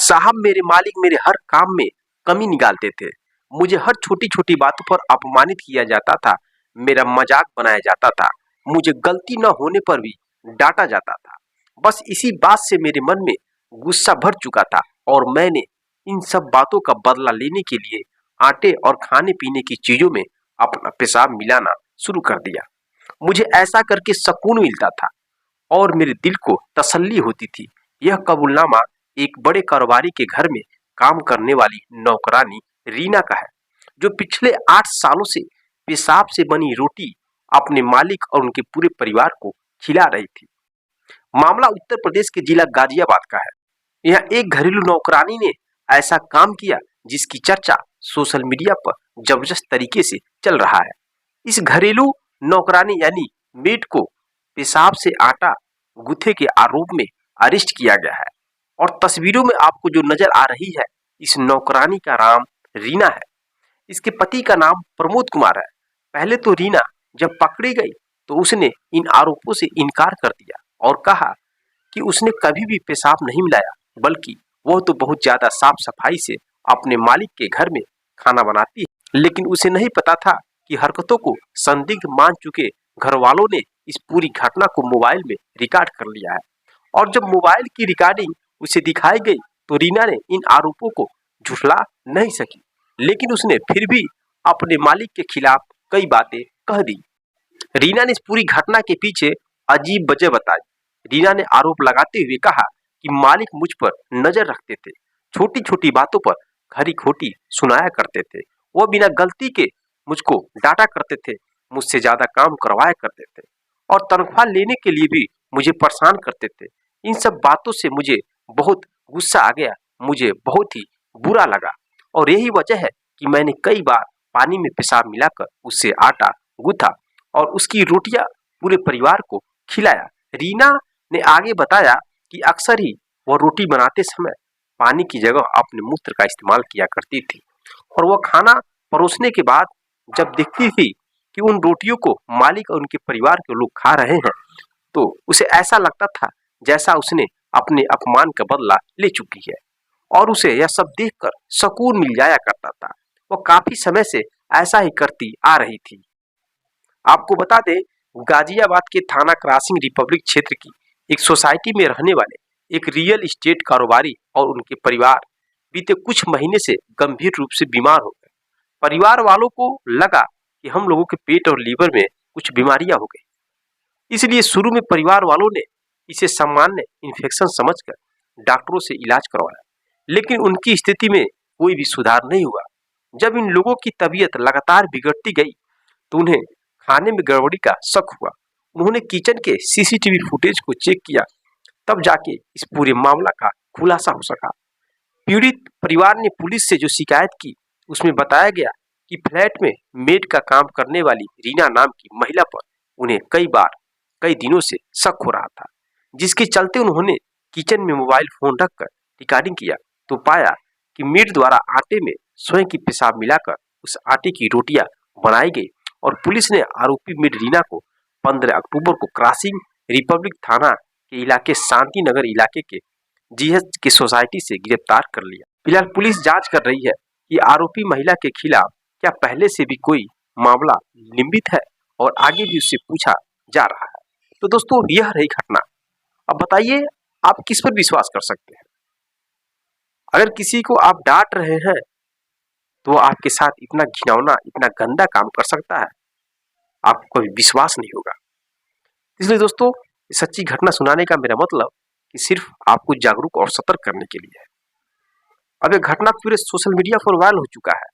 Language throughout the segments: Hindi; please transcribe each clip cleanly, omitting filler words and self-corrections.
साहब मेरे मालिक मेरे हर काम में कमी निकालते थे। मुझे हर छोटी-छोटी बातों पर अपमानित किया जाता था, मेरा मजाक बनाया जाता था, मुझे गलती न होने पर भी डाँटा जाता था। बस इसी बात से मेरे मन में गुस्सा भर चुका था और मैंने इन सब बातों का बदला लेने के लिए आटे और खाने-पीने की चीज़ों में अपना पेशाब मिलाना शुरू कर दिया। मुझे ऐसा करके सुकून मिलता था और मेरे दिल को तसल्ली होती थी। यह कबूलनामा एक बड़े कारोबारी के घर में काम करने वाली नौकरानी रीना का है, जो पिछले 8 सालों से पेशाब से बनी रोटी अपने मालिक और उनके पूरे परिवार को खिला रही थी। मामला उत्तर प्रदेश के जिला गाजियाबाद का है। यहाँ एक घरेलू नौकरानी ने ऐसा काम किया जिसकी चर्चा सोशल मीडिया पर जबरदस्त तरीके से चल रहा है। इस घरेलू नौकरानी यानी मेड को पेशाब से आटा गूंथे के आरोप में अरेस्ट किया गया है और तस्वीरों में आपको जो नजर आ रही है, इस नौकरानी का नाम रीना है। इसके पति का नाम प्रमोद कुमार है। पहले तो रीना जब पकड़ी गई तो उसने इन आरोपों से इनकार कर दिया और कहा कि उसने कभी भी पेशाब नहीं मिलाया, बल्कि वह तो बहुत ज्यादा साफ सफाई से अपने मालिक के घर में खाना बनाती है। लेकिन उसे नहीं पता था कि हरकतों को संदिग्ध मान चुके घर वालों ने इस पूरी घटना को मोबाइल में रिकॉर्ड कर लिया है और जब मोबाइल की रिकॉर्डिंग उसे दिखाई गई तो रीना ने इन आरोपों को झुठला नहीं सकी, लेकिन उसने फिर भी अपने मालिक के खिलाफ कई बातें कह दी। रीना ने इस पूरी घटना के पीछे अजीब वजह बताई। रीना ने आरोप लगाते हुए कहा कि मालिक मुझ पर नजर रखते थे, छोटी छोटी बातों पर खरी खोटी सुनाया करते थे, वो बिना गलती के मुझको डांटा करते थे, मुझसे ज्यादा काम करवाया करते थे और तनख्वाह लेने के लिए भी मुझे परेशान करते थे। इन सब बातों से मुझे बहुत गुस्सा आ गया, मुझे बहुत ही बुरा लगा और यही वजह है कि मैंने कई बार पानी में पेशाब मिलाकर उससे आटा गूंथा और उसकी रोटियां पूरे परिवार को खिलाया। रीना ने आगे बताया कि अक्सर ही वह रोटी बनाते समय पानी की जगह अपने मूत्र का इस्तेमाल किया करती थी और वह खाना परोसने के बाद जब देखती थी कि उन रोटियों को मालिक और उनके परिवार के लोग खा रहे हैं, तो उसे ऐसा लगता था जैसा उसने अपने अपमान का बदला ले चुकी है और उसे यह सब देखकर सुकून मिल जाया करता था। वह काफी समय से ऐसा ही करती आ रही थी। आपको बता दें, गाजियाबाद के थाना क्रॉसिंग रिपब्लिक क्षेत्र की एक सोसाइटी में रहने वाले एक रियल एस्टेट कारोबारी और उनके परिवार बीते कुछ महीने से गंभीर रूप से बीमार हो गए। परिवार वालों को लगा कि हम लोगों के पेट और लीवर में कुछ बीमारियां हो गई, इसलिए शुरू में परिवार वालों ने इसे सामान्य इन्फेक्शन समझकर डॉक्टरों से इलाज करवाया, लेकिन उनकी स्थिति में कोई भी सुधार नहीं हुआ। जब इन लोगों की तबीयत लगातार बिगड़ती गई तो उन्हें खाने में गड़बड़ी का शक हुआ। उन्होंने किचन के सीसीटीवी फुटेज को चेक किया, तब जाके इस पूरे मामला का खुलासा हो सका। पीड़ित परिवार ने पुलिस से जो शिकायत की उसमें बताया गया कि फ्लैट में मेड का काम करने वाली रीना नाम की महिला पर उन्हें कई दिनों से शक हो रहा था, जिसके चलते उन्होंने किचन में मोबाइल फोन रखकर रिकॉर्डिंग किया तो पाया कि मेड द्वारा आटे में स्वयं की पेशाब मिलाकर उस आटे की रोटियां बनाई गई और पुलिस ने आरोपी मेड रीना को 15 अक्टूबर को क्रॉसिंग रिपब्लिक थाना के इलाके शांति नगर इलाके के जीएच की सोसाइटी से गिरफ्तार कर लिया। फिलहाल पुलिस जांच कर रही है कि आरोपी महिला के खिलाफ क्या पहले से भी कोई मामला निम्बित है और आगे भी उससे पूछा जा रहा है। तो दोस्तों, यह रही घटना। अब बताइए, आप किस पर विश्वास कर सकते हैं? अगर किसी को आप डांट रहे हैं तो आपके साथ इतना घिनौना, इतना गंदा काम कर सकता है, आपको कभी विश्वास नहीं होगा। इसलिए दोस्तों, सच्ची घटना सुनाने का मेरा मतलब कि सिर्फ आपको जागरूक और सतर्क करने के लिए है। अब यह घटना पूरे सोशल मीडिया पर वायरल हो चुका है।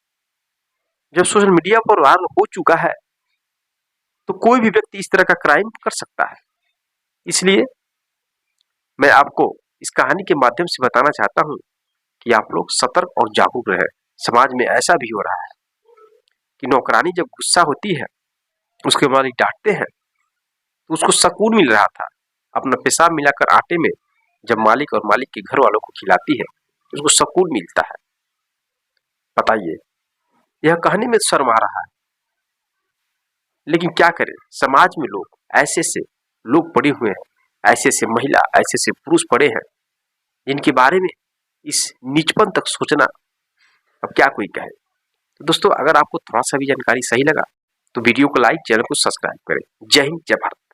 जब सोशल मीडिया पर वायरल हो चुका है तो कोई भी व्यक्ति इस तरह का क्राइम कर सकता है। इसलिए मैं आपको इस कहानी के माध्यम से बताना चाहता हूं कि आप लोग सतर्क और जागरूक रहें। समाज में ऐसा भी हो रहा है कि नौकरानी जब गुस्सा होती है, उसके मालिक डांटते हैं तो उसको सुकून मिल रहा था। अपना पेशाब मिलाकर आटे में जब मालिक और मालिक के घर वालों को खिलाती है तो उसको सुकून मिलता है। बताइए, यह कहने में शर्म आ रहा है, लेकिन क्या करें, समाज में लोग ऐसे से लोग पड़े हुए हैं, ऐसे से महिला, ऐसे से पुरुष पड़े हैं जिनके बारे में इस नीचपन तक सोचना अब क्या कोई कहे। तो दोस्तों, अगर आपको थोड़ा सा भी जानकारी सही लगा तो वीडियो को लाइक, चैनल को सब्सक्राइब करें। जय हिंद, जय भारत।